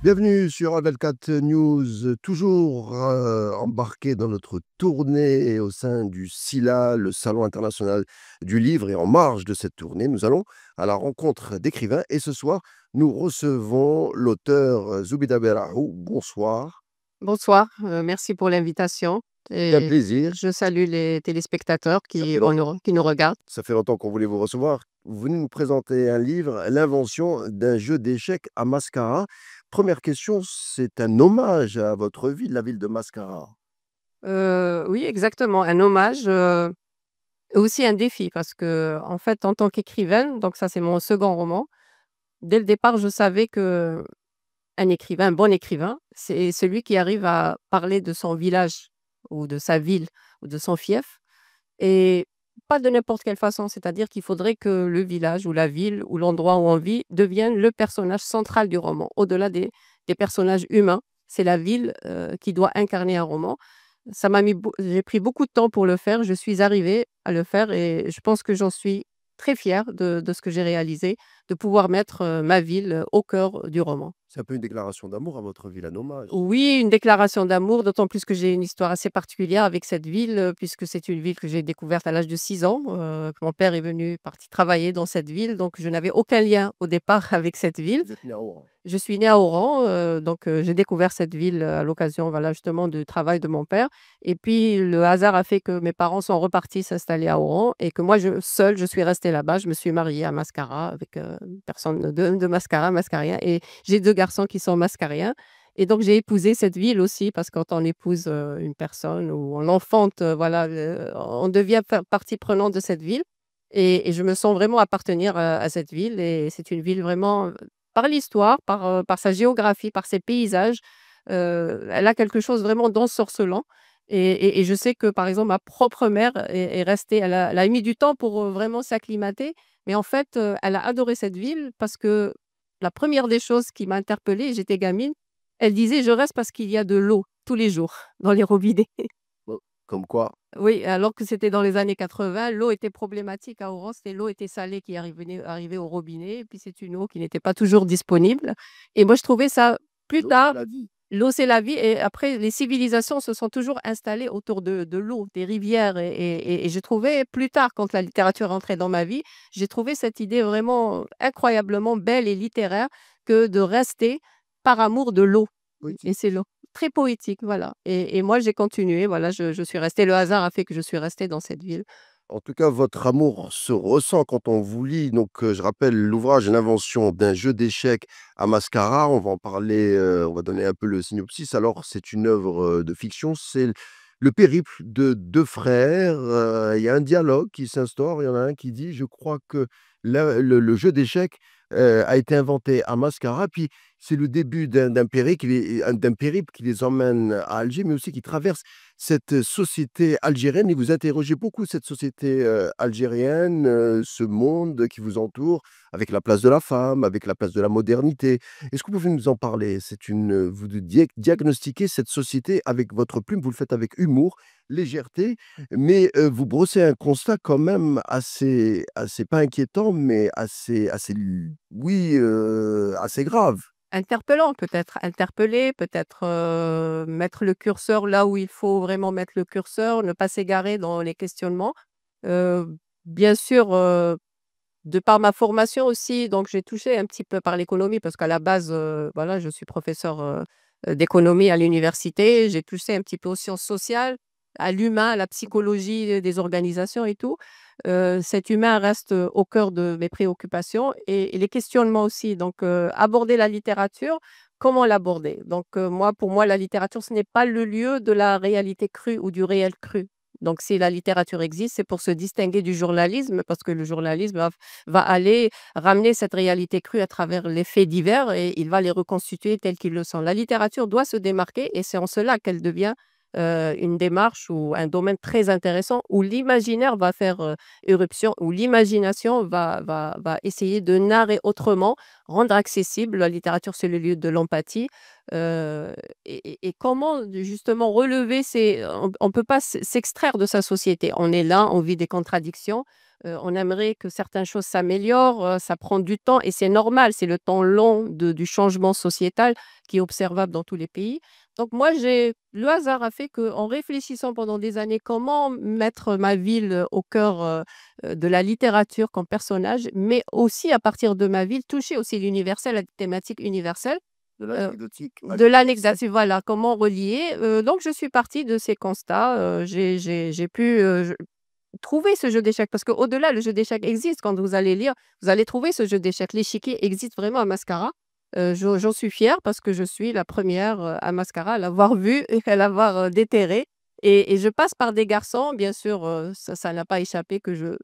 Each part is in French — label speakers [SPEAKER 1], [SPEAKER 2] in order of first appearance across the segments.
[SPEAKER 1] Bienvenue sur Avelcat News, toujours embarqué dans notre tournée au sein du SILA, le Salon international du livre. Et en marge de cette tournée, nous allons à la rencontre d'écrivains. Et ce soir, nous recevons l'auteur Zoubida Berahou. Bonsoir.
[SPEAKER 2] Bonsoir, merci pour l'invitation
[SPEAKER 1] C'est un
[SPEAKER 2] et
[SPEAKER 1] plaisir.
[SPEAKER 2] je salue les téléspectateurs
[SPEAKER 1] Ça
[SPEAKER 2] qui
[SPEAKER 1] fait, long-
[SPEAKER 2] qui nous regardent.
[SPEAKER 1] Ça fait longtemps qu'on voulait vous recevoir. Vous venez nous présenter un livre, L'invention d'un jeu d'échecs à Mascara. Première question, c'est un hommage à votre ville, la ville de Mascara.
[SPEAKER 2] Oui, exactement, un hommage, et aussi un défi parce que en fait, en tant qu'écrivaine, donc ça, c'est mon second roman, dès le départ, je savais qu'un écrivain, un bon écrivain, c'est celui qui arrive à parler de son village ou de sa ville ou de son fief. Et pas de n'importe quelle façon, c'est-à-dire qu'il faudrait que le village ou la ville ou l'endroit où on vit devienne le personnage central du roman. Au-delà des personnages humains, c'est la ville, qui doit incarner un roman. Ça m'a mis beau J'ai pris beaucoup de temps pour le faire, je suis arrivée à le faire et je pense que j'en suis très fière de ce que j'ai réalisé, de pouvoir mettre, ma ville, au cœur du roman.
[SPEAKER 1] C'est un peu une déclaration d'amour à votre ville, un hommage.
[SPEAKER 2] Oui, une déclaration d'amour, d'autant plus que j'ai une histoire assez particulière avec cette ville, puisque c'est une ville que j'ai découverte à l'âge de 6 ans, que mon père est parti travailler dans cette ville, donc je n'avais aucun lien au départ avec cette ville.
[SPEAKER 1] Vous êtes né à Oran.
[SPEAKER 2] Je suis née à Oran, donc j'ai découvert cette ville, à l'occasion, voilà, justement du travail de mon père et puis le hasard a fait que mes parents sont repartis s'installer à Oran et que moi seule, je suis restée là-bas. Je me suis mariée à Mascara avec, une personne de Mascara, mascarien et j'ai 2 garçons qui sont mascariens et donc j'ai épousé cette ville aussi parce que quand on épouse, une personne ou on enfante, voilà, on devient partie prenante de cette ville et je me sens vraiment appartenir, à cette ville et c'est une ville vraiment, par l'histoire, par sa géographie, par ses paysages, elle a quelque chose vraiment d'ensorcelant et je sais que, par exemple, ma propre mère est restée elle a mis du temps pour, vraiment s'acclimater, mais en fait, elle a adoré cette ville parce que la première des choses qui m'a interpellée, j'étais gamine, elle disait: «Je reste parce qu'il y a de l'eau tous les jours dans les robinets».
[SPEAKER 1] Bon, comme quoi,
[SPEAKER 2] Oui, alors que c'était dans les années 80, l'eau était problématique à Oran, l'eau était salée qui arrivait au robinet et puis c'est une eau qui n'était pas toujours disponible et moi je trouvais ça plus
[SPEAKER 1] l'eau, c'est
[SPEAKER 2] tard,
[SPEAKER 1] la vie.
[SPEAKER 2] l'eau c'est la vie et après les civilisations se sont toujours installées autour de l'eau, des rivières et j'ai trouvé plus tard quand la littérature est entrée dans ma vie, j'ai trouvé cette idée vraiment incroyablement belle et littéraire que de rester par amour de l'eau et
[SPEAKER 1] Poétique.
[SPEAKER 2] c'est l'eau. Très poétique, voilà et moi j'ai continué, voilà, je suis restée le hasard a fait que je suis restée dans cette ville.
[SPEAKER 1] En tout cas, votre amour se ressent quand on vous lit. Donc, je rappelle l'ouvrage «L'invention d'un jeu d'échecs à Mascara». On va en parler, on va donner un peu le synopsis. Alors, c'est une œuvre, de fiction. C'est le périple de 2 frères, il y a un dialogue qui s'instaure. Il y en a un qui dit: «Je crois que le jeu d'échecs, a été inventé à Mascara». Puis, c'est le début d'un périple qui les emmène à Alger, mais aussi qui traverse cette société algérienne et vous interrogez beaucoup cette société, algérienne, ce monde qui vous entoure, avec la place de la femme, avec la place de la modernité. Est-ce que vous pouvez nous en parler? Vous diagnostiquez cette société avec votre plume, vous le faites avec humour, légèreté, mais vous brossez un constat quand même assez pas inquiétant, mais assez l oui, assez grave.
[SPEAKER 2] Interpellant peut-être, interpeller, peut-être, mettre le curseur là où il faut vraiment mettre le curseur, ne pas s'égarer dans les questionnements. Bien sûr, de par ma formation aussi, donc j'ai touché un petit peu par l'économie parce qu'à la base, voilà, je suis professeure, d'économie à l'université. J'ai touché un petit peu aux sciences sociales, à l'humain, à la psychologie, des organisations et tout. Cet humain reste, au cœur de mes préoccupations et les questionnements aussi. Donc, aborder la littérature, comment l'aborder? Donc, moi, pour moi, la littérature, ce n'est pas le lieu de la réalité crue ou du réel cru. Donc si la littérature existe, c'est pour se distinguer du journalisme parce que le journalisme va aller ramener cette réalité crue à travers les faits divers et il va les reconstituer tels qu'ils le sont. La littérature doit se démarquer et c'est en cela qu'elle devient, une démarche ou un domaine très intéressant où l'imaginaire va faire, éruption, où l'imagination va essayer de narrer autrement, rendre accessible. La littérature, c'est le lieu de l'empathie, heu et comment justement relever ces on peut pas s'extraire de sa société. On est là, on vit des contradictions, on aimerait que certaines choses s'améliorent, ça prend du temps et c'est normal, c'est le temps long du changement sociétal qui est observable dans tous les pays. Donc moi, j'ai le hasard a fait qu'en réfléchissant pendant des années, comment mettre ma ville, au cœur, de la littérature comme personnage, mais aussi à partir de ma ville, toucher aussi l'universel, la thématique universelle,
[SPEAKER 1] De
[SPEAKER 2] heu,
[SPEAKER 1] l'anecdotique.
[SPEAKER 2] de l'anecdote, voilà, comment relier, donc je suis partie de ces constats, j'ai pu, trouver ce jeu d'échecs parce qu'au-delà, le jeu d'échecs existe. Quand vous allez lire, vous allez trouver ce jeu d'échecs. L'échiquier existe vraiment à Mascara. J'en suis fière parce que je suis la première, à Mascara à l'avoir vu et à l'avoir, déterré et je passe par des garçons, bien sûr, ça n'a pas échappé que je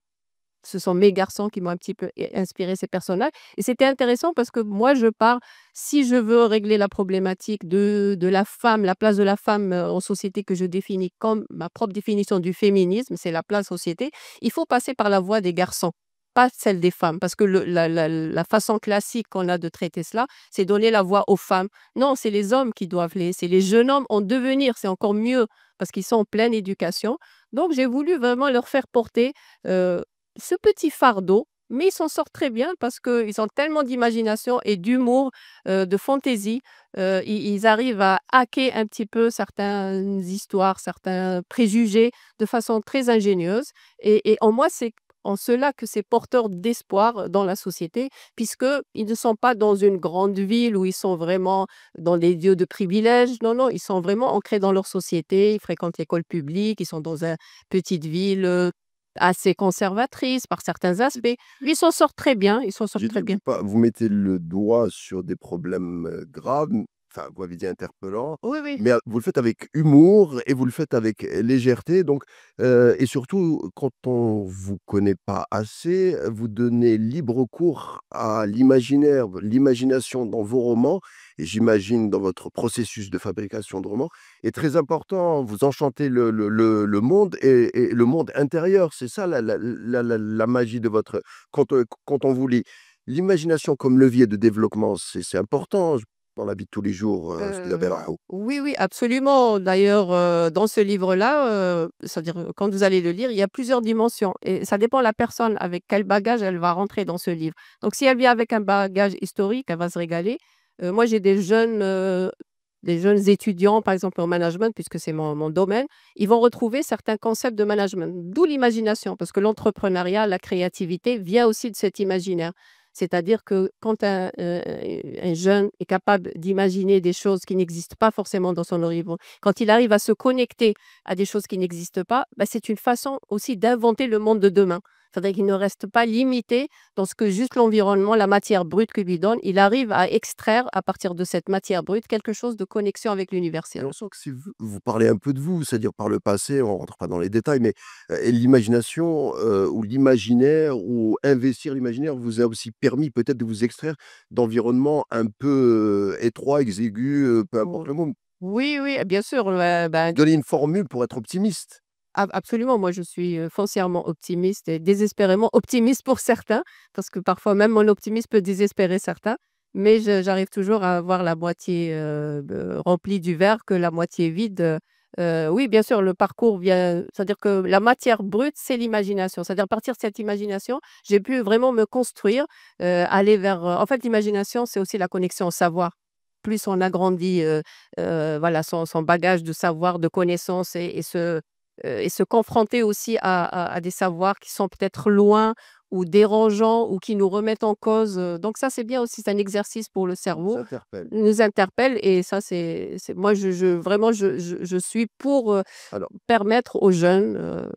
[SPEAKER 2] ce sont mes garçons qui m'ont un petit peu inspiré ces personnages et c'était intéressant parce que moi je pars si je veux régler la problématique de la femme, la place de la femme, en société que je définis comme ma propre définition du féminisme, c'est la place société, il faut passer par la voie des garçons, pas celle des femmes. Parce que la façon classique qu'on a de traiter cela, c'est donner la voix aux femmes. Non, c'est les hommes qui doivent c'est les jeunes hommes en devenir, c'est encore mieux parce qu'ils sont en pleine éducation. Donc j'ai voulu vraiment leur faire porter, heu ce petit fardeau, mais ils s'en sortent très bien parce qu'ils ont tellement d'imagination et d'humour, de fantaisie, ils arrivent à hacker un petit peu certaines histoires, certains préjugés de façon très ingénieuse et en moi, c'est en cela que c'est porteur d'espoir dans la société puisqu'ils ne sont pas dans une grande ville où ils sont vraiment dans des lieux de privilèges. Non, non, ils sont vraiment ancrés dans leur société, ils fréquentent l'école publique, ils sont dans une petite ville, assez conservatrice par certains aspects. Ils s'en sortent très bien, ils s'en sortent
[SPEAKER 1] J'ai dit,
[SPEAKER 2] très bien.
[SPEAKER 1] vous mettez le doigt sur des problèmes, graves, enfin, vous avez dit interpellants,
[SPEAKER 2] Oui, oui.
[SPEAKER 1] mais vous le faites avec humour et vous le faites avec légèreté donc et surtout quand on vous connaît pas assez, vous donnez libre cours à l'imaginaire, l'imagination dans vos romans et j'imagine dans votre processus de fabrication de romans est très important. Vous enchantez le monde et le monde intérieur. C'est ça la magie de votre quand on vous lit. L'imagination comme levier de développement, c'est important dans la vie de tous les jours,
[SPEAKER 2] Heu, oui, oui, absolument. D'ailleurs, dans ce livre-là, c'est-à-dire, quand vous allez le lire, il y a plusieurs dimensions et ça dépend de la personne avec quel bagage elle va rentrer dans ce livre. Donc si elle vient avec un bagage historique, elle va se régaler. Moi, j'ai des jeunes étudiants, par exemple en management, puisque c'est mon domaine, ils vont retrouver certains concepts de management, d'où l'imagination, parce que l'entrepreneuriat, la créativité vient aussi de cet imaginaire. C'est-à-dire que quand un jeune est capable d'imaginer des choses qui n'existent pas forcément dans son horizon, quand il arrive à se connecter à des choses qui n'existent pas, bah, c'est une façon aussi d'inventer le monde de demain. C'est-à-dire qu'il ne reste pas limité dans ce que juste l'environnement, la matière brute que lui donne. Il arrive à extraire à partir de cette matière brute quelque chose de connexion avec
[SPEAKER 1] et
[SPEAKER 2] l'universel.
[SPEAKER 1] on sent que c'est vous parlez un peu de vous, c'est-à-dire par le passé, on rentre pas dans les détails, mais l'imagination, ou l'imaginaire ou investir l'imaginaire vous a aussi permis peut-être de vous extraire d'environnements un peu, étroits, exigus, peu importe
[SPEAKER 2] Oh.
[SPEAKER 1] le mot.
[SPEAKER 2] Oui, oui, bien sûr, ben,
[SPEAKER 1] Donner une formule pour être optimiste.
[SPEAKER 2] absolument, moi je suis, foncièrement optimiste et désespérément optimiste pour certains, parce que parfois même mon optimisme peut désespérer certains, mais j'arrive toujours à voir la moitié, remplie du verre que la moitié vide, oui, bien sûr, le parcours vient c'est-à-dire que la matière brute, c'est l'imagination. C'est-à-dire à partir de cette imagination, j'ai pu vraiment me construire, aller vers, en fait, l'imagination, c'est aussi la connexion au savoir. Plus on agrandit, voilà, son bagage de savoir, de connaissances et se confronter aussi à des savoirs qui sont peut-être loin ou dérangeants ou qui nous remettent en cause, donc ça, c'est bien aussi, c'est un exercice pour le
[SPEAKER 1] Ça vous
[SPEAKER 2] cerveau,
[SPEAKER 1] interpelle.
[SPEAKER 2] nous interpelle et ça, c'est moi, je vraiment, je suis pour,
[SPEAKER 1] Alors,
[SPEAKER 2] permettre aux jeunes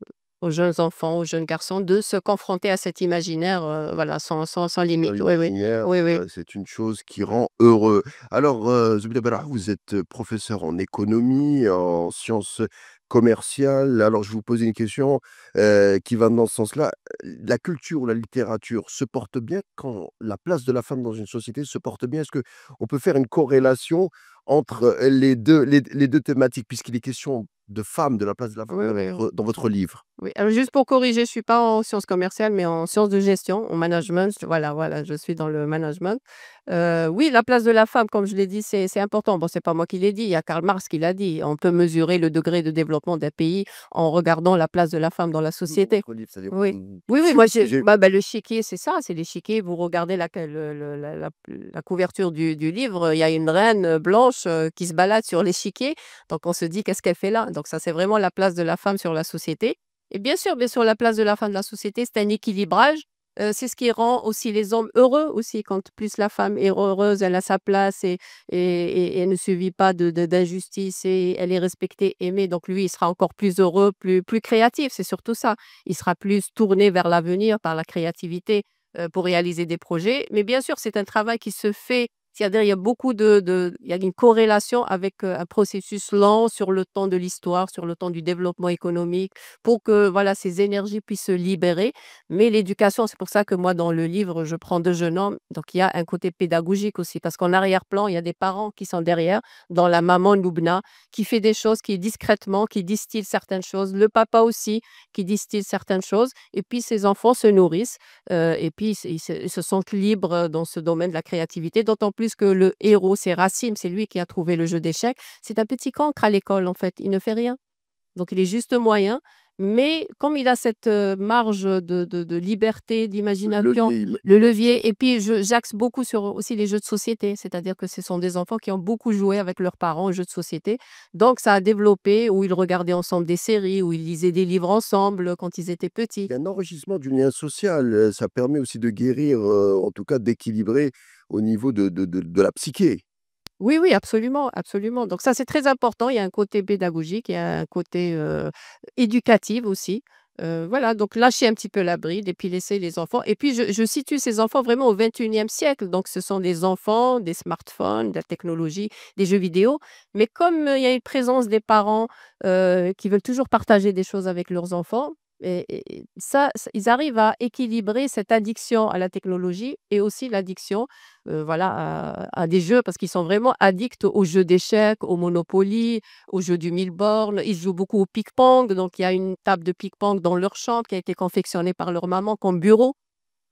[SPEAKER 2] enfants, aux jeunes garçons de se confronter à cet imaginaire, voilà, sans limite. Oui, oui.
[SPEAKER 1] l'imaginaire,
[SPEAKER 2] Oui, oui.
[SPEAKER 1] c'est une chose qui rend heureux. Alors, Zoubida Berra, vous êtes, professeur en économie, en sciences commerciales. Alors je vais vous poser une question, qui va dans ce sens-là. La culture ou la littérature se porte bien quand la place de la femme dans une société se porte bien? Est-ce qu'on peut faire une corrélation entre, les 2 thématiques? Puisqu'il est question de femme, de la place de la femme
[SPEAKER 2] Oui, oui.
[SPEAKER 1] dans votre livre?
[SPEAKER 2] Oui, alors juste pour corriger, je suis pas en sciences commerciales, mais en sciences de gestion, en management. Voilà, voilà, je suis dans le management. Oui, la place de la femme, comme je l'ai dit, c'est important. Bon, c'est pas moi qui l'ai dit, il y a Karl Marx qui l'a dit. On peut mesurer le degré de développement d'un pays en regardant la place de la femme dans la
[SPEAKER 1] Dans
[SPEAKER 2] société.
[SPEAKER 1] votre livre, c'est-à-dire
[SPEAKER 2] Oui.
[SPEAKER 1] mmh,
[SPEAKER 2] Oui, oui,
[SPEAKER 1] j'ai
[SPEAKER 2] moi j'ai
[SPEAKER 1] j'ai
[SPEAKER 2] bah, l'échiquier, c'est ça, c'est l'échiquier. Vous regardez la couverture du livre, il y a une reine, blanche, qui se balade sur l'échiquier, donc on se dit: «Qu'est-ce qu'elle fait là?» Donc ça, c'est vraiment la place de la femme sur la société. Et bien sûr, la place de la femme dans la société, c'est un équilibrage. C'est ce qui rend aussi les hommes heureux aussi, quand plus la femme est heureuse, elle a sa place et elle ne subit pas d'injustice et elle est respectée, aimée. Donc lui, il sera encore plus heureux, plus créatif, c'est surtout ça. Il sera plus tourné vers l'avenir par la créativité, pour réaliser des projets. Mais bien sûr, c'est un travail qui se fait, c'est-à-dire il y a beaucoup il y a une corrélation avec, un processus lent sur le temps de l'histoire, sur le temps du développement économique, pour que voilà, ces énergies puissent se libérer. Mais l'éducation, c'est pour ça que moi, dans le livre, je prends 2 jeunes hommes, donc il y a un côté pédagogique aussi, parce qu'en arrière-plan, il y a des parents qui sont derrière, dans la maman Loubna, qui fait des choses, qui discrètement, qui distille certaines choses, le papa aussi, qui distille certaines choses et puis ces enfants se nourrissent, et puis ils se sentent libres, dans ce domaine de la créativité, d'autant plus que le héros, c'est Racine, c'est lui qui a trouvé le jeu d'échecs. C'est un petit cancre à l'école, en fait, il ne fait rien. Donc il est juste moyen, mais comme il a cette, marge de liberté,
[SPEAKER 1] le
[SPEAKER 2] d'imagination,
[SPEAKER 1] levier, il
[SPEAKER 2] le levier et puis j'axe beaucoup sur aussi les jeux de société. C'est-à-dire que ce sont des enfants qui ont beaucoup joué avec leurs parents aux jeux de société. Donc ça a développé où ils regardaient ensemble des séries, où ils lisaient des livres ensemble, quand ils étaient petits.
[SPEAKER 1] y a un enrichissement du lien social, ça permet aussi de guérir, en tout cas d'équilibrer au niveau de la psyché.
[SPEAKER 2] Oui, oui, absolument, absolument. Donc ça, c'est très important. Il y a un côté pédagogique, il y a un côté, éducatif aussi. Voilà, donc lâcher un petit peu la bride et puis laisser les enfants et puis je situe ces enfants vraiment au 21e siècle. Donc ce sont des enfants, des smartphones, de la technologie, des jeux vidéo. Mais comme, il y a une présence des parents, qui veulent toujours partager des choses avec leurs enfants et ça, ils arrivent à équilibrer cette addiction à la technologie et aussi l'addiction voilà, à des jeux parce qu'ils sont vraiment addicts aux jeux d'échecs, au Monopoly, aux jeux du mille bornes. Ils jouent beaucoup au ping-pong, donc il y a une table de ping-pong dans leur chambre qui a été confectionnée par leur maman comme bureau,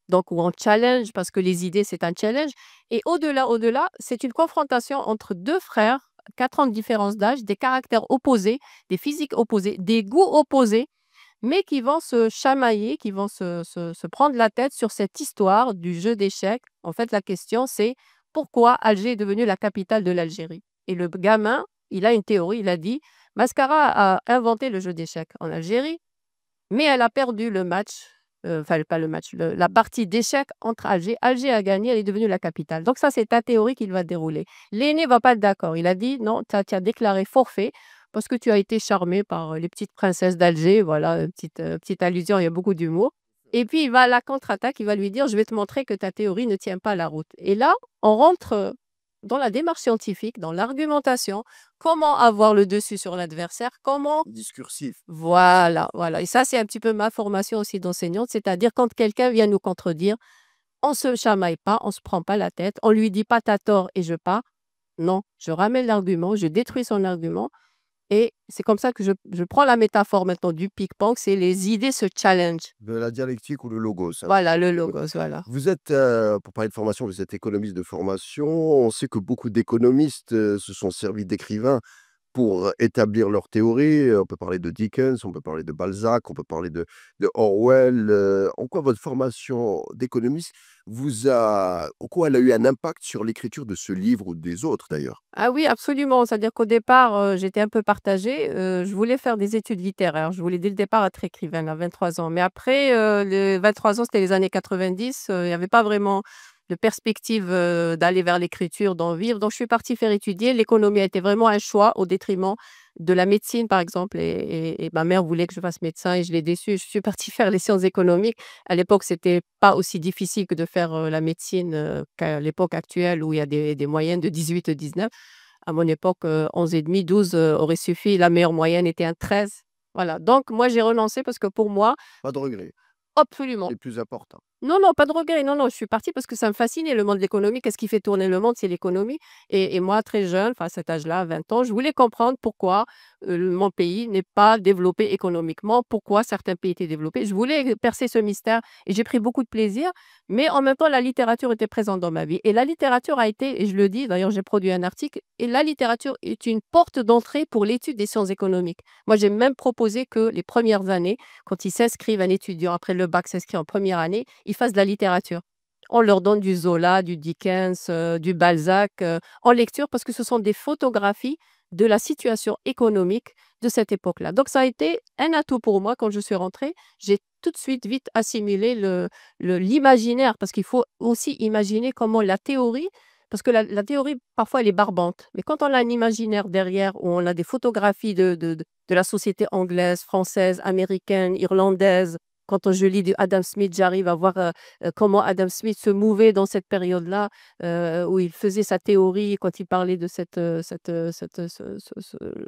[SPEAKER 2] donc ou en challenge parce que les idées, c'est un challenge et au-delà, c'est une confrontation entre 2 frères, 4 ans de différence d'âge, des caractères opposés, des physiques opposés, des goûts opposés mais qui vont se chamailler, qui vont se prendre la tête sur cette histoire du jeu d'échecs. En fait, la question, c'est: «Pourquoi Alger est devenue la capitale de l'Algérie?» Et le gamin, il a une théorie, il a dit: «Mascara a inventé le jeu d'échecs en Algérie, mais elle a perdu le match, enfin pas le match, le la partie d'échecs entre Alger. Alger a gagné, elle est devenue la capitale». Donc ça, c'est ta théorie qu'il va dérouler. L'aîné va pas être d'accord. Il a dit: «Non, tu as déclaré forfait parce que tu as été charmé par, les petites princesses d'Alger». Voilà, petite allusion, il y a beaucoup d'humour et puis il va à la contre-attaque, il va lui dire: «Je vais te montrer que ta théorie ne tient pas la route» et là, on rentre, dans la démarche scientifique, dans l'argumentation. Comment avoir le dessus sur l'adversaire? Comment
[SPEAKER 1] Discursif.
[SPEAKER 2] voilà, voilà et ça, c'est un petit peu ma formation aussi d'enseignante, c'est-à-dire quand quelqu'un vient nous contredire, on se chamaille pas, on se prend pas la tête, on lui dit pas: «Tu as tort» et je pars. Non, je ramène l'argument, je détruis son argument et c'est comme ça que je prends la métaphore maintenant du ping-pong, c'est les idées se challenge.
[SPEAKER 1] De la dialectique ou le logos, hein.
[SPEAKER 2] Voilà, le
[SPEAKER 1] Oui.
[SPEAKER 2] logos, voilà.
[SPEAKER 1] Vous êtes, pour parler de formation, vous êtes économiste de formation. On sait que beaucoup d'économistes, se sont servis d'écrivains pour établir leur théorie. On peut parler de Dickens, on peut parler de Balzac, on peut parler de Orwell. En quoi votre formation d'économiste en quoi elle a eu un impact sur l'écriture de ce livre ou des autres d'ailleurs?
[SPEAKER 2] Ah oui, absolument. C'est-à-dire qu'au départ, j'étais un peu partagée, je voulais faire des études littéraires. Je voulais dès le départ être écrivaine à 23 ans. Mais après, les 23 ans, c'était les années 90, il y avait pas vraiment de perspective, d'aller vers l'écriture, d'en vivre. Donc je suis partie faire étudier. L'économie a été vraiment un choix au détriment de la médecine, par exemple et ma mère voulait que je fasse médecin et je l'ai déçue. Je suis partie faire les sciences économiques. À l'époque, c'était pas aussi difficile que de faire, la médecine, qu'à l'époque actuelle où il y a des moyennes de 18-19. À mon époque, 11,5, 12, aurait suffi. La meilleure moyenne était un 13. Voilà, donc moi j'ai renoncé parce que pour moi
[SPEAKER 1] Pas de regret,
[SPEAKER 2] absolument.
[SPEAKER 1] c'est le plus important.
[SPEAKER 2] Non, non, pas de regret. Non, non, je suis partie parce que ça me fascinait le monde de l'économie. Qu'est-ce qui fait tourner le monde? C'est l'économie et moi, très jeune, enfin, à cet âge-là, 20 ans, je voulais comprendre pourquoi, mon pays n'est pas développé économiquement, pourquoi certains pays étaient développés. Je voulais percer ce mystère et j'ai pris beaucoup de plaisir, mais en même temps, la littérature était présente dans ma vie et la littérature a été et je le dis, d'ailleurs, j'ai produit un article et la littérature est une porte d'entrée pour l'étude des sciences économiques. Moi, j'ai même proposé que les premières années, quand ils s'inscrivent, un étudiant après le bac s'inscrit en première année, ils fassent de la littérature. On leur donne du Zola, du Dickens, du Balzac, en lecture parce que ce sont des photographies de la situation économique de cette époque-là. Donc ça a été un atout pour moi quand je suis rentrée. J'ai tout de suite vite assimilé l'imaginaire parce qu'il faut aussi imaginer comment la théorie parce que la théorie parfois elle est barbante, mais quand on a un imaginaire derrière où on a des photographies de la société anglaise, française, américaine, irlandaise, quand je lis du Adam Smith, j'arrive à voir, comment Adam Smith se mouvait dans cette période-là, où il faisait sa théorie quand il parlait de cette, ce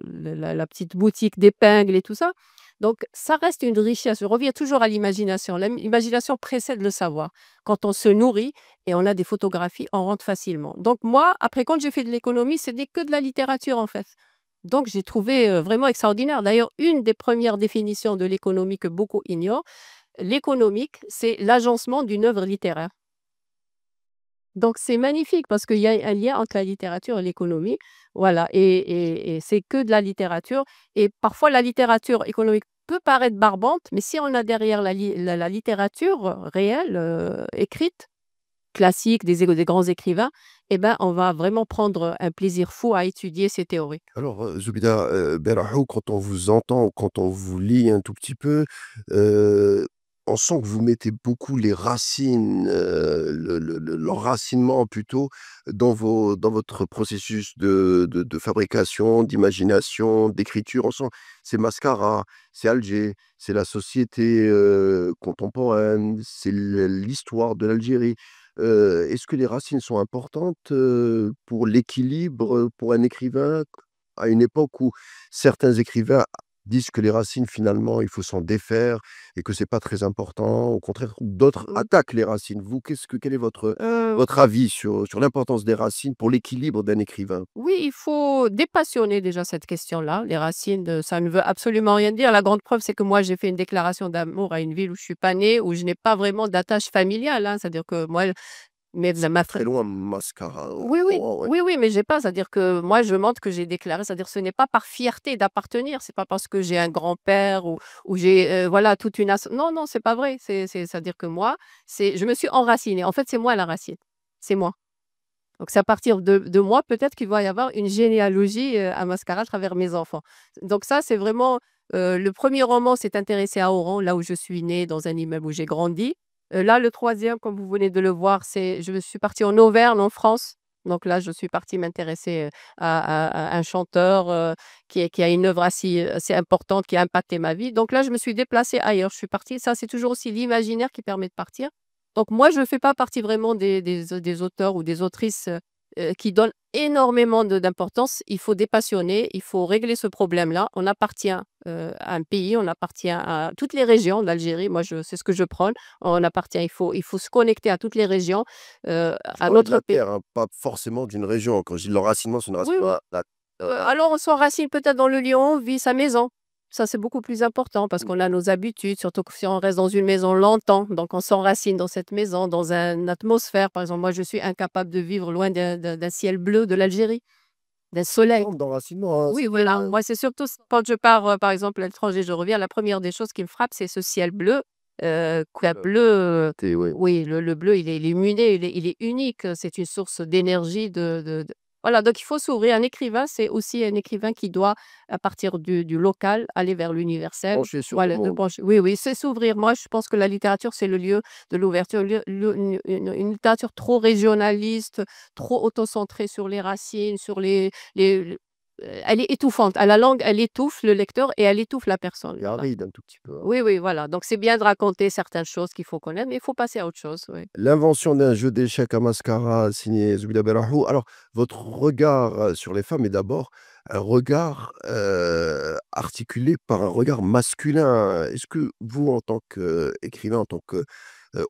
[SPEAKER 2] la petite boutique d'épingles et tout ça. Donc ça reste une richesse. Je reviens toujours à l'imagination. L'imagination précède le savoir. Quand on se nourrit et on a des photographies, on rentre facilement. Donc moi, après quand j'ai fait de l'économie, ce n'est que de la littérature, en fait. Donc j'ai trouvé, vraiment extraordinaire. D'ailleurs, une des premières définitions de l'économie que beaucoup ignorent, l'économique, c'est l'agencement d'une œuvre littéraire. Donc c'est magnifique parce qu'il y a un lien entre la littérature et l'économie. Voilà et c'est que de la littérature et parfois la littérature économique peut paraître barbante, mais si on a derrière la littérature, réelle, écrite, classique, des grands écrivains et ben, on va vraiment prendre, un plaisir fou à étudier ces théories.
[SPEAKER 1] Alors, Zoubida, Berahou, quand on vous entend, quand on vous lit un tout petit peu, heu, on sent que vous mettez beaucoup les racines, l'enracinement plutôt dans votre processus de fabrication, d'imagination, d'écriture. On sent c'est Mascara, c'est Alger, c'est la société, contemporaine, c'est l'histoire de l'Algérie. Est-ce que les racines sont importantes, pour l'équilibre, pour un écrivain? À une époque où certains écrivains disent que les racines, finalement, il faut s'en défaire et que c'est pas très important. Au contraire, d'autres
[SPEAKER 2] Mmh.
[SPEAKER 1] attaquent les racines. Vous, quel est votre avis sur l'importance des racines pour l'équilibre d'un écrivain?
[SPEAKER 2] Oui, il faut dépassionner déjà cette question-là. Les racines, ça ne veut absolument rien dire. La grande preuve, c'est que moi, j'ai fait une déclaration d'amour à une ville où je suis pas née, où je n'ai pas vraiment d'attache familiale, hein. C'est-à-dire que moi, mais
[SPEAKER 1] C'est
[SPEAKER 2] ma
[SPEAKER 1] pas
[SPEAKER 2] fr
[SPEAKER 1] très loin, Mascara,
[SPEAKER 2] oui, oui,
[SPEAKER 1] oh ouais.
[SPEAKER 2] oui, oui, mais j'ai pas, c'est-à-dire que moi, je montre que j'ai déclaré, c'est-à-dire ce n'est pas par fierté d'appartenir, c'est pas parce que j'ai un grand-père ou j'ai, voilà, toute une non, non, c'est pas vrai. C'est-à-dire que moi, je me suis enracinée. En fait, c'est moi la racine. C'est moi. Donc c'est à partir de moi peut-être qu'il va y avoir une généalogie, à Mascara à travers mes enfants. Donc ça, c'est vraiment, le premier roman s'est intéressé à Oran, là où je suis née, dans un immeuble où j'ai grandi. Là, le troisième, comme vous venez de le voir, c'est je suis partie en Auvergne, en France. Donc là, je suis partie m'intéresser, à un chanteur, qui a une œuvre assez importante, qui a impacté ma vie. Donc là, je me suis déplacée ailleurs. Je suis partie ça, c'est toujours aussi l'imaginaire qui permet de partir. Donc moi, je ne fais pas partie vraiment des auteurs ou des autrices, qui donnent énormément d'importance. Il faut dépassionner, il faut régler ce problème-là. On appartient, à un pays, on appartient à toutes les régions d'Algérie. Moi, c'est ce que je prône. On appartient il faut se connecter à toutes les régions,
[SPEAKER 1] Je
[SPEAKER 2] à
[SPEAKER 1] parlais de
[SPEAKER 2] notre
[SPEAKER 1] la
[SPEAKER 2] pays.
[SPEAKER 1] terre, hein, pas forcément d'une région. Quand je dis l'enracinement, c'est une
[SPEAKER 2] Oui,
[SPEAKER 1] racine
[SPEAKER 2] oui. Alors on s'enracine peut-être dans le lieu où on vit, sa maison. Ça, c'est beaucoup plus important parce qu'on a nos habitudes, surtout que si on reste dans une maison longtemps, donc on s'enracine dans cette maison, dans une atmosphère. Par exemple, moi, je suis incapable de vivre loin d'un ciel bleu de l'Algérie, d'un soleil.
[SPEAKER 1] forme d'enracinement, hein,
[SPEAKER 2] Oui, voilà. Moi, c'est surtout quand je pars, par exemple, à l'étranger, je reviens, la première des choses qui me frappe, c'est ce ciel bleu, couleur bleu,
[SPEAKER 1] ouais.
[SPEAKER 2] oui, le bleu, il est illuminé, il est unique, c'est une source d'énergie, voilà, donc il faut s'ouvrir. Un écrivain, c'est aussi un écrivain qui doit, à partir du local, aller vers l'universel.
[SPEAKER 1] Branché sur le
[SPEAKER 2] Voilà, de
[SPEAKER 1] monde.
[SPEAKER 2] pencher oui, oui, c'est s'ouvrir. Moi, je pense que la littérature, c'est le lieu de l'ouverture, une littérature trop régionaliste, trop auto-centrée sur les racines, sur les elle est étouffante. À la langue, elle étouffe le lecteur et elle étouffe la personne,
[SPEAKER 1] Et
[SPEAKER 2] voilà.
[SPEAKER 1] aride un tout petit peu, hein.
[SPEAKER 2] Oui, oui, voilà. Donc c'est bien de raconter certaines choses qu'il faut connaître, mais il faut passer à autre chose, oui.
[SPEAKER 1] L'invention d'un jeu d'échecs à mascara signé Zoubida Berahou. Alors, votre regard, sur les femmes est d'abord un regard, articulé par un regard masculin. Est-ce que vous, en tant qu'écrivain, en tant que,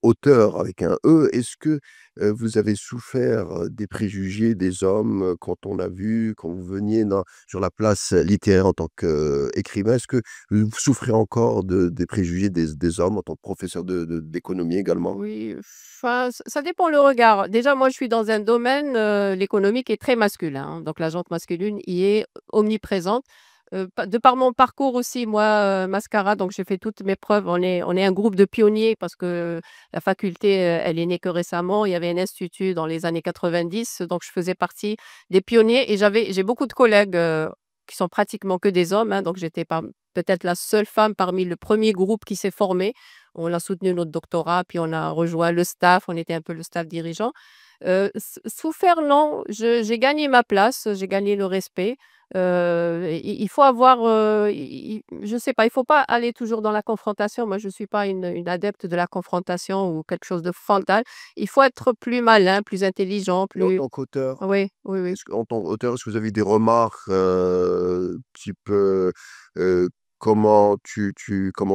[SPEAKER 1] auteur avec un E. Est-ce que, vous avez souffert, des préjugés des hommes, quand on a vu quand vous veniez sur la place littéraire en tant qu'écrivain? Est-ce que vous souffrez encore des préjugés des hommes en tant que professeur d'économie également?
[SPEAKER 2] Oui, enfin, ça dépend le regard. Déjà, moi, je suis dans un domaine, l'économie qui est très masculin, hein, donc la jante masculine y est omniprésente. Pa de par mon parcours aussi, moi, Mascara, donc j'ai fait toutes mes preuves. On est un groupe de pionniers parce que la faculté, elle est née que récemment. Il y avait un institut dans les années 90, donc je faisais partie des pionniers et j'ai beaucoup de collègues, qui sont pratiquement que des hommes, hein, donc j'étais peut-être la seule femme parmi le premier groupe qui s'est formé. On a soutenu notre doctorat, puis on a rejoint le staff, on était un peu le staff dirigeant. Souffert non, j'ai gagné ma place, j'ai gagné le respect. Il faut avoir, i je sais pas, il faut pas aller toujours dans la confrontation. Moi, je suis pas une adepte de la confrontation ou quelque chose de frontal. Il faut être plus malin, plus intelligent,
[SPEAKER 1] Et en
[SPEAKER 2] plus
[SPEAKER 1] tant qu'auteur,
[SPEAKER 2] oui, oui, oui.
[SPEAKER 1] en tant qu'auteur, est-ce que vous avez des remarques, type, heu, comment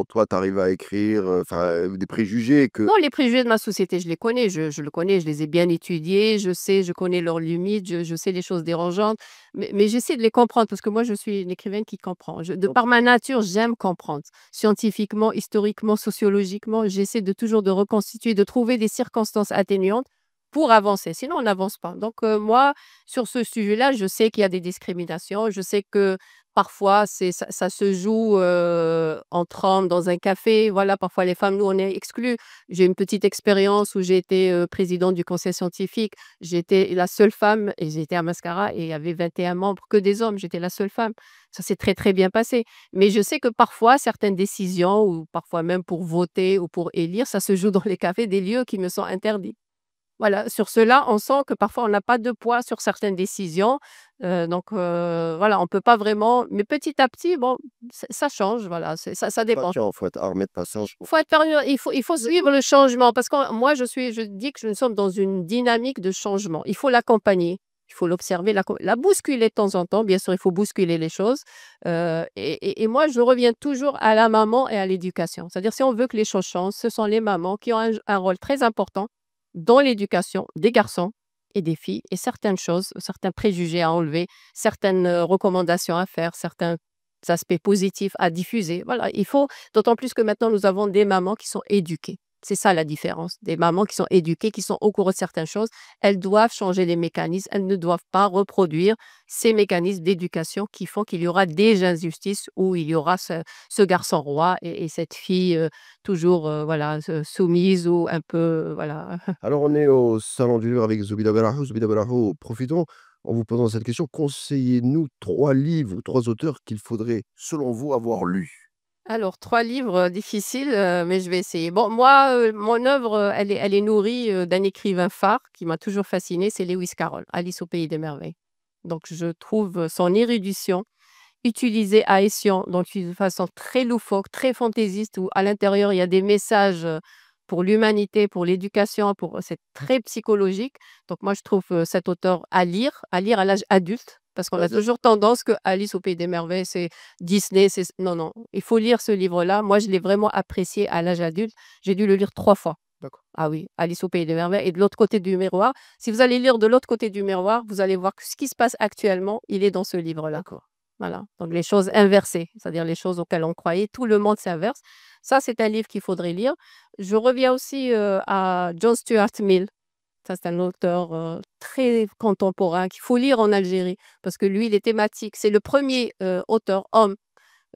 [SPEAKER 1] toi tu arrives à écrire, enfin, des préjugés que
[SPEAKER 2] Non, les préjugés de ma société, je les connais, je le connais, je les ai bien étudiés, je connais leurs limites, je sais les choses dérangeantes, mais j'essaie de les comprendre parce que moi, je suis une écrivaine qui comprend. De
[SPEAKER 1] donc
[SPEAKER 2] par ma nature, j'aime comprendre. Scientifiquement, historiquement, sociologiquement, j'essaie de toujours de reconstituer, de trouver des circonstances atténuantes pour avancer, sinon on n'avance pas. Donc moi, sur ce sujet-là, je sais qu'il y a des discriminations, je sais que parfois ça se joue, entre hommes dans un café, voilà, parfois les femmes, nous, on est exclues. J'ai une petite expérience où j'ai été, présidente du conseil scientifique. J'étais la seule femme et j'étais à Mascara et il y avait 21 membres, que des hommes. J'étais la seule femme. Ça s'est très, très bien passé. Mais je sais que parfois, certaines décisions ou parfois même pour voter ou pour élire, ça se joue dans les cafés, des lieux qui me sont interdits. Voilà, sur cela, on sent que parfois on n'a pas de poids sur certaines décisions, voilà, on peut pas vraiment mais petit à petit, bon, ça change, voilà, ça dépend.
[SPEAKER 1] patient, faut être armé de patience pour
[SPEAKER 2] Faut être période il faut suivre le changement parce que moi je dis que nous sommes dans une dynamique de changement. Il faut l'accompagner, il faut l'observer, la bousculer de temps en temps. Bien sûr, il faut bousculer les choses, et moi je reviens toujours à la maman et à l'éducation. C'est-à-dire si on veut que les choses changent, ce sont les mamans qui ont un rôle très important dans l'éducation des garçons et des filles et certaines choses, certains préjugés à enlever, certaines, recommandations à faire, certains aspects positifs à diffuser. Voilà, il faut d'autant plus que maintenant nous avons des mamans qui sont éduquées. C'est ça la différence. Des mamans qui sont éduquées, qui sont au courant de certaines choses. Elles doivent changer les mécanismes. Elles ne doivent pas reproduire ces mécanismes d'éducation qui font qu'il y aura des injustices où il y aura ce garçon roi et cette fille, toujours, voilà, soumise ou un peu, voilà.
[SPEAKER 1] alors on est au salon du livre avec Zoubida Berahou. Zoubida Berahou, profitons en vous posant cette question. Conseillez-nous 3 livres ou 3 auteurs qu'il faudrait, selon vous, avoir lus?
[SPEAKER 2] Alors 3 livres, difficiles, mais je vais essayer. Bon, moi, mon œuvre, elle est nourrie, d'un écrivain phare qui m'a toujours fascinée, c'est Lewis Carroll, Alice au pays des merveilles. Donc je trouve, son érudition utilisée à escient, donc d'une façon très loufoque, très fantaisiste, où à l'intérieur il y a des messages, pour l'humanité, pour l'éducation, c'est très psychologique. Donc moi je trouve, cet auteur à lire à l'âge adulte, parce qu'on a toujours tendance que Alice au pays des merveilles, c'est Disney, non, non, il faut lire ce livre-là. Moi je l'ai vraiment apprécié à l'âge adulte. J'ai dû le lire 3 fois.
[SPEAKER 1] D'accord,
[SPEAKER 2] Ah oui, Alice au pays des merveilles et de l'autre côté du miroir. Si vous allez lire de l'autre côté du miroir, vous allez voir que ce qui se passe actuellement, il est dans ce livre-là.
[SPEAKER 1] d'accord.
[SPEAKER 2] Voilà, donc les choses inversées, c'est-à-dire les choses auxquelles on croyait, tout le monde s'inverse. Ça, c'est un livre qu'il faudrait lire. Je reviens aussi, à John Stuart Mill. Ça, c'est un auteur, très contemporain qu'il faut lire en Algérie parce que lui, il est thématique. C'est le premier auteur homme,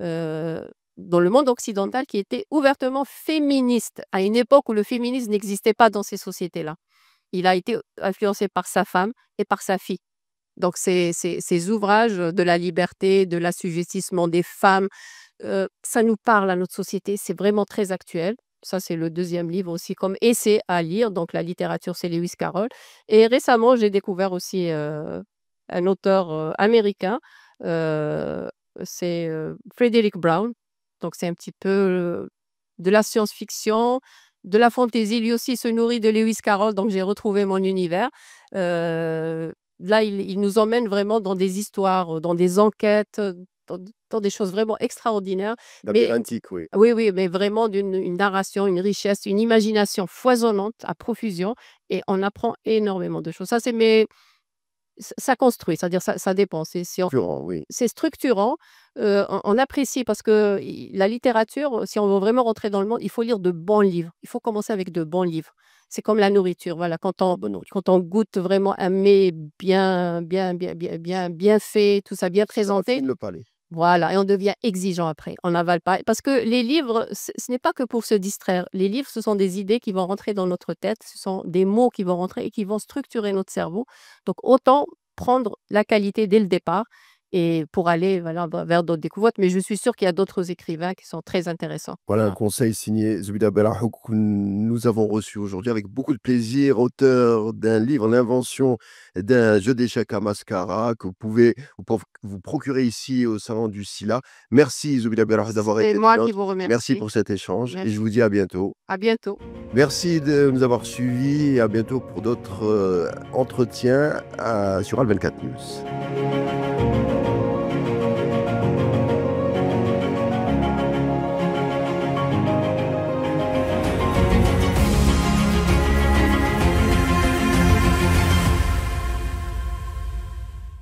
[SPEAKER 2] heu, dans le monde occidental qui était ouvertement féministe, à une époque où le féminisme n'existait pas dans ces sociétés-là. Il a été influencé par sa femme et par sa fille. Donc ces ouvrages, de la liberté, de l'assujettissement des femmes, ça nous parle à notre société, c'est vraiment très actuel. Ça, c'est le deuxième livre aussi comme essai à lire, donc la littérature, c'est Lewis Carroll et récemment, j'ai découvert aussi, un auteur, américain, heu, c'est, Frederick Brown. Donc c'est un petit peu, de la science-fiction, de la fantaisie. Lui aussi se nourrit de Lewis Carroll, donc j'ai retrouvé mon univers. Là, il nous emmène vraiment dans des histoires, dans des enquêtes, dans des choses vraiment extraordinaires, mais
[SPEAKER 1] Labyrinthique, oui.
[SPEAKER 2] oui, oui, mais vraiment d'une une narration, une richesse, une imagination foisonnante à profusion et on apprend énormément de choses. Ça, c'est mes ça construit, c'est-à-dire ça dépend.
[SPEAKER 1] Concurrent, oui.
[SPEAKER 2] C'est structurant, on apprécie parce que la littérature, si on veut vraiment rentrer dans le monde, il faut lire de bons livres. Il faut commencer avec de bons livres. C'est comme la nourriture, voilà,
[SPEAKER 1] Bonne nourriture.
[SPEAKER 2] quand on goûte vraiment un mets bien fait, tout ça bien
[SPEAKER 1] Ça
[SPEAKER 2] présenté,
[SPEAKER 1] affine le palais.
[SPEAKER 2] voilà, et on devient exigeant après. On n'avale pas parce que les livres, ce n'est pas que pour se distraire. Les livres, ce sont des idées qui vont rentrer dans notre tête, ce sont des mots qui vont rentrer et qui vont structurer notre cerveau. Donc autant prendre la qualité dès le départ et pour aller, voilà, vers d'autres découvertes. Mais je suis sûre qu'il y a d'autres écrivains qui sont très intéressants.
[SPEAKER 1] Voilà un
[SPEAKER 2] Voilà.
[SPEAKER 1] conseil signé Zoubida Belahouk que nous avons reçu aujourd'hui avec beaucoup de plaisir, auteur d'un livre, l'invention d'un jeu d'échecs à mascara que vous procurer ici au salon du SILA. Merci Zoubida Belahouk d'avoir
[SPEAKER 2] C'est
[SPEAKER 1] été
[SPEAKER 2] moi
[SPEAKER 1] des
[SPEAKER 2] qui
[SPEAKER 1] nôtres.
[SPEAKER 2] vous
[SPEAKER 1] Merci
[SPEAKER 2] remercie.
[SPEAKER 1] pour cet échange et je vous
[SPEAKER 2] Merci.
[SPEAKER 1] dis à bientôt.
[SPEAKER 2] À bientôt.
[SPEAKER 1] Merci de nous avoir suivis et à bientôt pour d'autres entretiens sur Al 24 News.